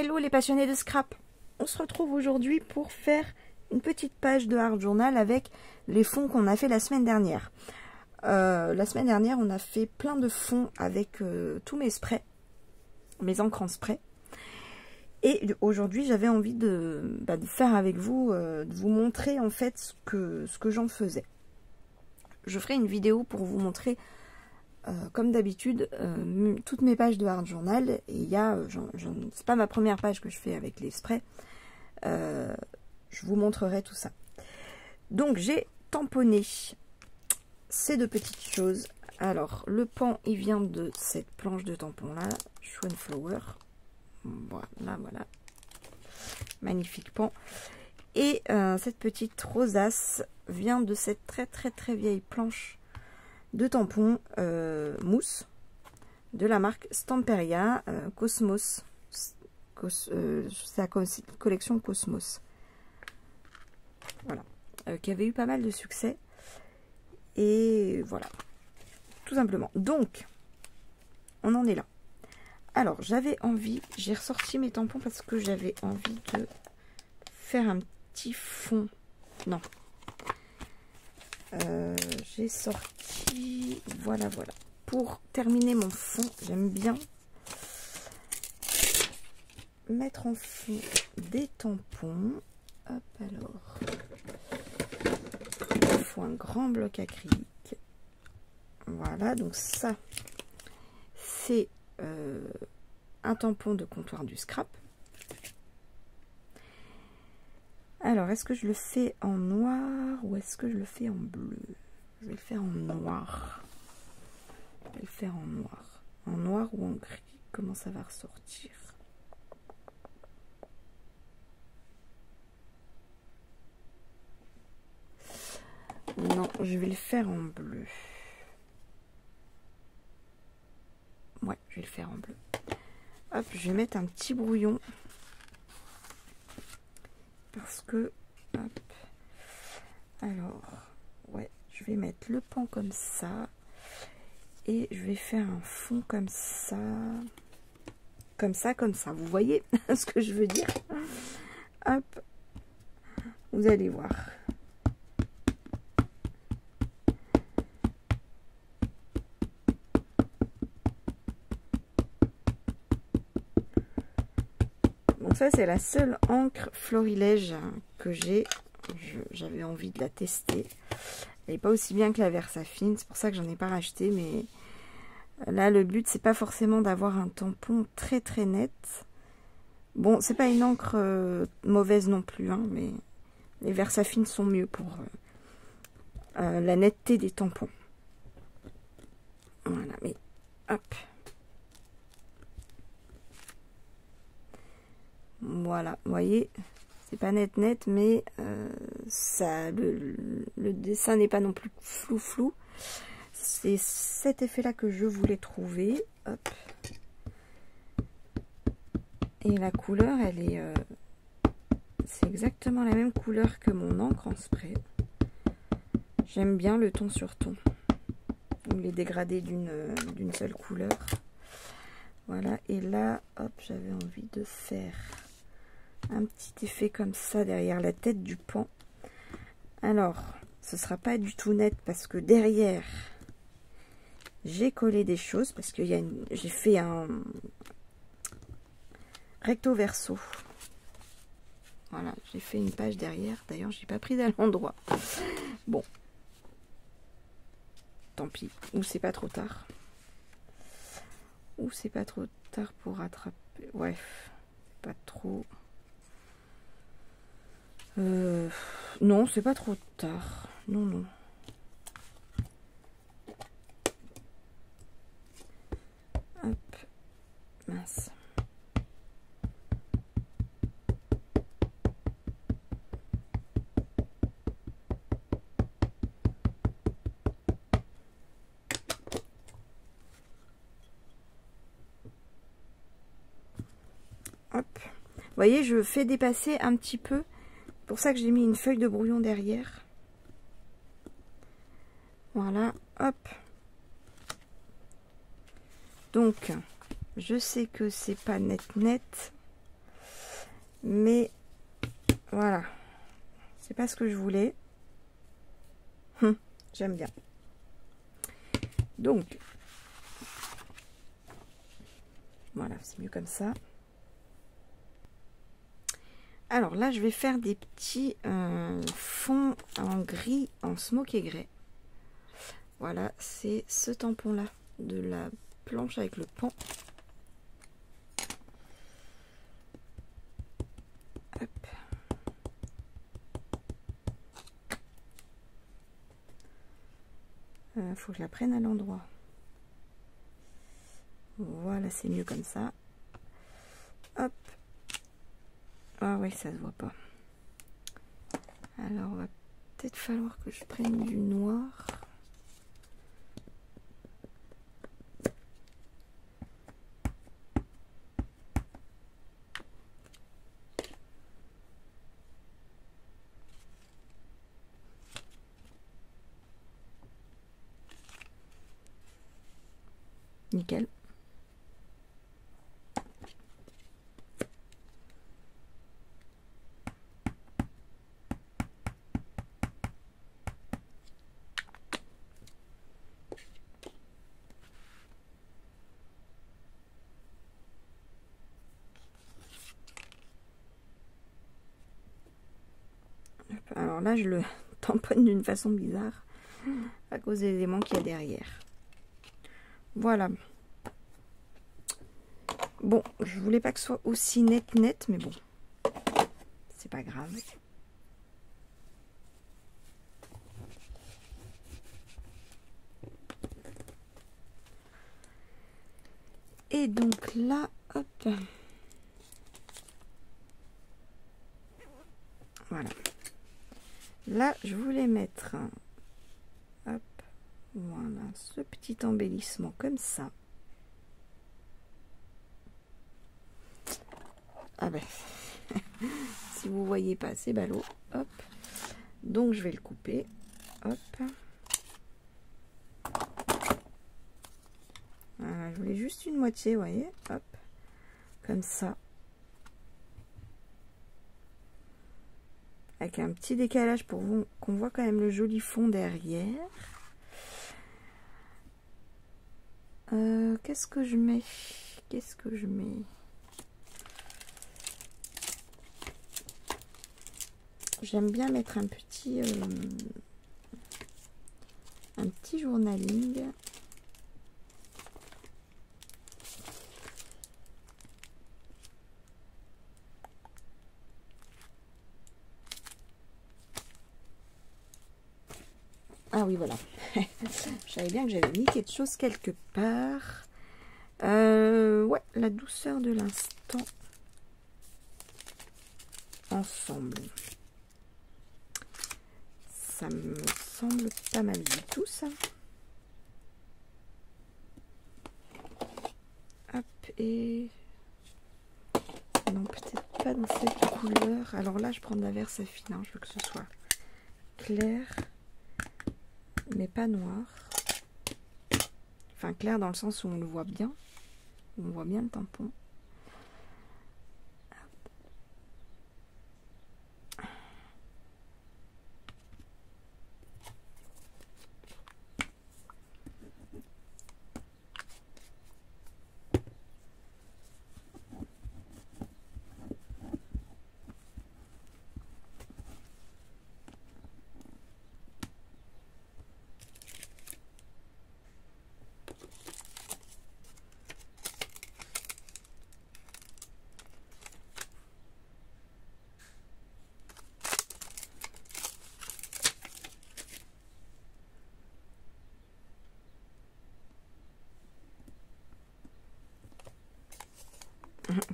Hello les passionnés de scrap. On se retrouve aujourd'hui pour faire une petite page de art journal avec les fonds qu'on a fait la semaine dernière. La semaine dernière, on a fait plein de fonds avec tous mes sprays, mes encres en spray. Et aujourd'hui, j'avais envie de faire avec vous, de vous montrer en fait ce que j'en faisais. Je ferai une vidéo pour vous montrer, comme d'habitude, toutes mes pages de art journal. Et il y a, c'est pas ma première page que je fais avec les sprays. Je vous montrerai tout ça. Donc j'ai tamponné ces deux petites choses. Alors le pan, il vient de cette planche de tampon là, Schönflower. Voilà, magnifique pan. Et cette petite rosace vient de cette très vieille planche de tampon mousse de la marque Stamperia Cosmos. C'est la collection Cosmos. Voilà, qui avait eu pas mal de succès. Et voilà, tout simplement. Donc, on en est là. Alors, j'avais envie, j'ai ressorti mes tampons parce que j'avais envie de faire un petit fond. Non. J'ai sorti, voilà. Pour terminer mon fond, j'aime bien mettre en fond des tampons. Hop, alors. Il faut un grand bloc acrylique. Voilà, donc ça, c'est un tampon de comptoir du scrap. Alors, est-ce que je le fais en noir ou est-ce que je le fais en bleu? Je vais le faire en noir. Je vais le faire en noir. En noir ou en gris? Comment ça va ressortir? Non, je vais le faire en bleu. Ouais, je vais le faire en bleu. Hop, je vais mettre un petit brouillon. Parce que, hop. Alors, ouais, je vais mettre le pan comme ça. Et je vais faire un fond comme ça. Comme ça. Vous voyez ce que je veux dire? Hop. Vous allez voir. Donc ça, c'est la seule encre Florilège que j'ai. J'avais envie de la tester. Elle n'est pas aussi bien que la Versafine, c'est pour ça que j'en ai pas racheté. Mais là, le but, c'est pas forcément d'avoir un tampon très net. Bon, c'est pas une encre mauvaise non plus, hein, mais les Versafine sont mieux pour la netteté des tampons. Voilà, mais hop. Voilà, vous voyez, c'est pas net, mais ça, le dessin n'est pas non plus flou. C'est cet effet-là que je voulais trouver. Hop. Et la couleur, elle est... c'est exactement la même couleur que mon encre en spray. J'aime bien le ton sur ton. Ou les dégradés d'une seule couleur. Voilà, et là, hop, j'avais envie de faire un petit effet comme ça derrière la tête du pan. Alors, ce sera pas du tout net parce que derrière, j'ai collé des choses parce que j'ai fait un recto verso. Voilà, j'ai fait une page derrière. D'ailleurs, j'ai pas pris à l'endroit. Bon, tant pis. Ou c'est pas trop tard. Ou c'est pas trop tard pour rattraper. Ouais, c'est pas trop. Non, c'est pas trop tard. Non. Hop, mince. Hop. Vous voyez, je fais dépasser un petit peu. C'est pour ça que j'ai mis une feuille de brouillon derrière. Voilà, hop. Donc, je sais que c'est pas net. Mais voilà, c'est pas ce que je voulais. J'aime bien. Donc, voilà, c'est mieux comme ça. Alors là, je vais faire des petits fonds en gris, en smoky grey. Voilà, c'est ce tampon-là de la planche avec le pan. Hop. Faut que je la prenne à l'endroit. Voilà, c'est mieux comme ça. Hop. Ah oui, ça se voit pas. Alors, va peut-être falloir que je prenne du noir. Nickel. Alors là, je le tamponne d'une façon bizarre à cause des éléments qu'il y a derrière. Voilà. Bon, je voulais pas que ce soit aussi net, mais bon, c'est pas grave. Et donc là, hop. Voilà. Là, je voulais mettre, hop, voilà, ce petit embellissement comme ça. Ah ben, si vous voyez pas, c'est ballot. Hop. Donc, je vais le couper. Hop. Voilà, je voulais juste une moitié, vous voyez. Hop. Comme ça. Avec un petit décalage pour qu'on voit quand même le joli fond derrière. Qu'est-ce que je mets? Qu'est-ce que je mets? J'aime bien mettre un petit journaling. Ah oui, voilà. Je savais bien que j'avais mis quelque chose quelque part. Ouais, la douceur de l'instant. Ensemble. Ça me semble pas mal du tout, ça. Hop, et... Non, peut-être pas dans cette couleur. Alors là, je prends de la Versafine. Hein. Je veux que ce soit clair, mais pas noir. Enfin, clair dans le sens où on le voit bien. On voit bien le tampon.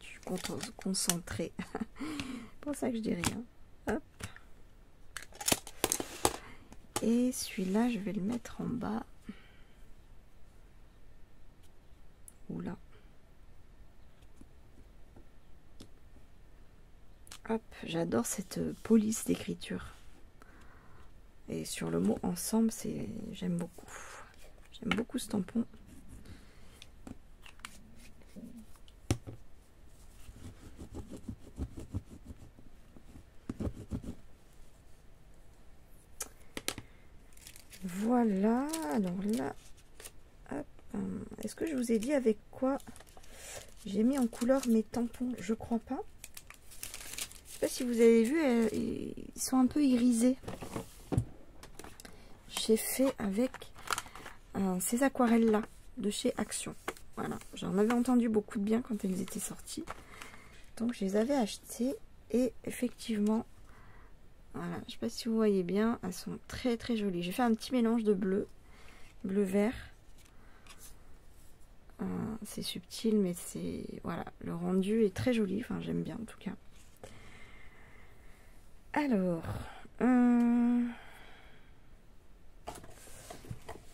Je suis concentrée. C'est pour ça que je dis rien. Hop. Et celui-là, je vais le mettre en bas. Oula. Hop, j'adore cette police d'écriture. Et sur le mot ensemble, j'aime beaucoup. J'aime beaucoup ce tampon. Voilà, alors là, est-ce que je vous ai dit avec quoi j'ai mis en couleur mes tampons? Je crois pas. Je sais pas si vous avez vu, ils sont un peu irisés. J'ai fait avec ces aquarelles-là de chez Action. Voilà, j'en avais entendu beaucoup de bien quand elles étaient sorties. Donc je les avais achetées et effectivement, voilà, je sais pas si vous voyez bien, elles sont très très jolies. J'ai fait un petit mélange de bleu-vert. C'est subtil, mais c'est voilà, le rendu est très joli. Enfin, j'aime bien en tout cas. Alors,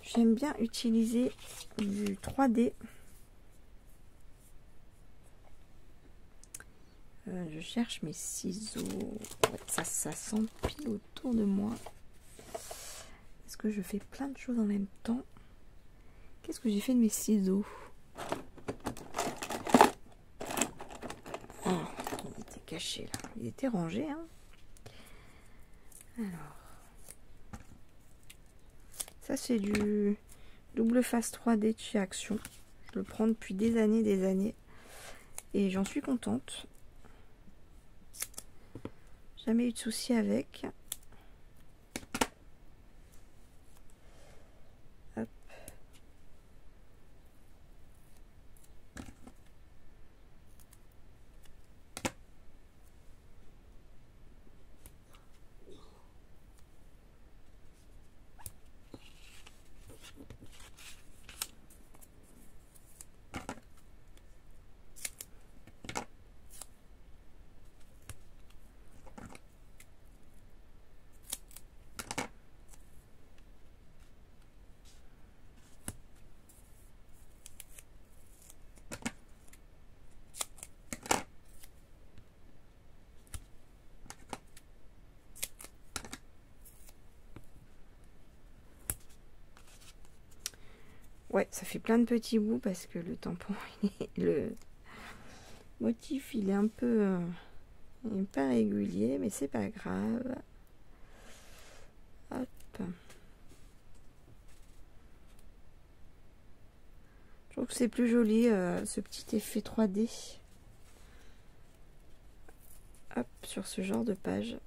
j'aime bien utiliser du 3D. Je cherche mes ciseaux. Ouais, ça s'empile autour de moi. Est-ce que je fais plein de choses en même temps? Qu'est-ce que j'ai fait de mes ciseaux? Ah, il était caché là. Il était rangé, hein. Alors, ça c'est du double face 3D de chez Action. Je le prends depuis des années. Et j'en suis contente. Jamais eu de soucis avec. Hop. Ouais, ça fait plein de petits bouts parce que le tampon, le motif, il est un peu il n'est pas régulier, mais c'est pas grave. Hop. Je trouve que c'est plus joli ce petit effet 3D. Hop, sur ce genre de page.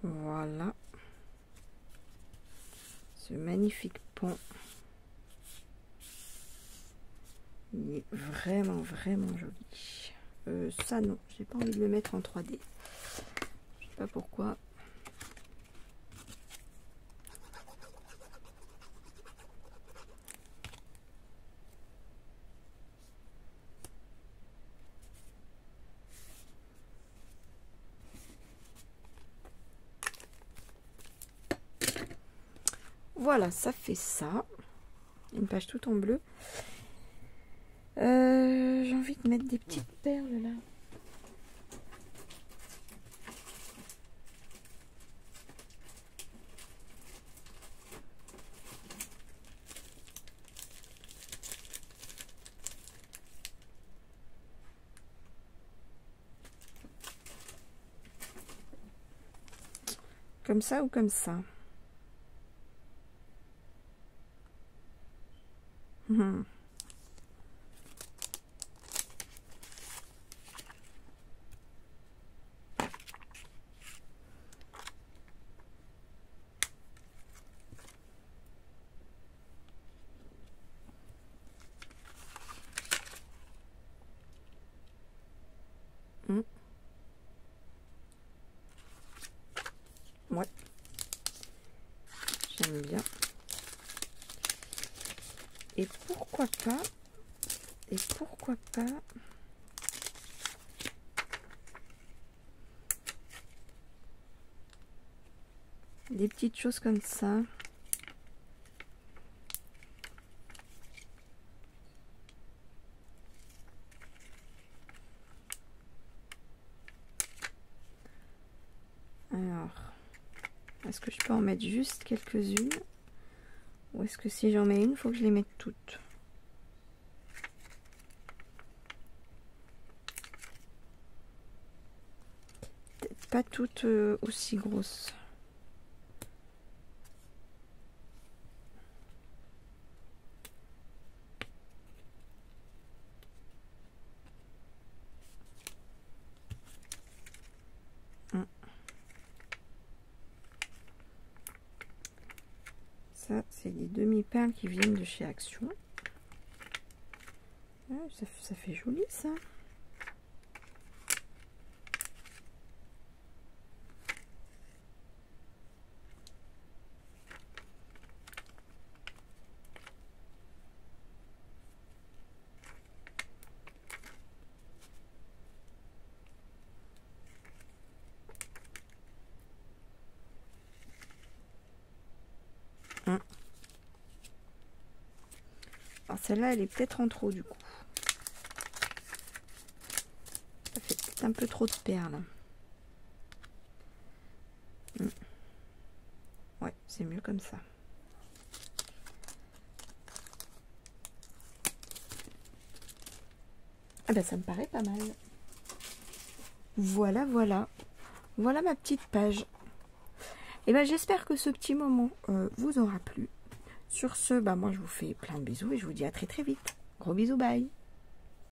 Voilà. Ce magnifique pont. Il est vraiment joli. Ça non, j'ai pas envie de le mettre en 3D. Je sais pas pourquoi. Voilà, ça fait ça. Une page toute en bleu. J'ai envie de mettre des petites perles là. Comme ça ou comme ça? Ouais, j'aime bien. Et pourquoi pas des petites choses comme ça. Alors, est-ce que je peux en mettre juste quelques-unes? Ou est-ce que si j'en mets une, il faut que je les mette toutes? Peut-être pas toutes aussi grosses. Ça, c'est des demi-perles qui viennent de chez Action. Ouais, ça fait joli, ça. Alors celle-là, elle est peut-être en trop du coup. Ça fait peut-être un peu trop de perles. Ouais, c'est mieux comme ça. Ah ben ça me paraît pas mal. Voilà, voilà. Voilà ma petite page. Et ben j'espère que ce petit moment vous aura plu. Sur ce, bah moi je vous fais plein de bisous et je vous dis à très très vite. Gros bisous, bye.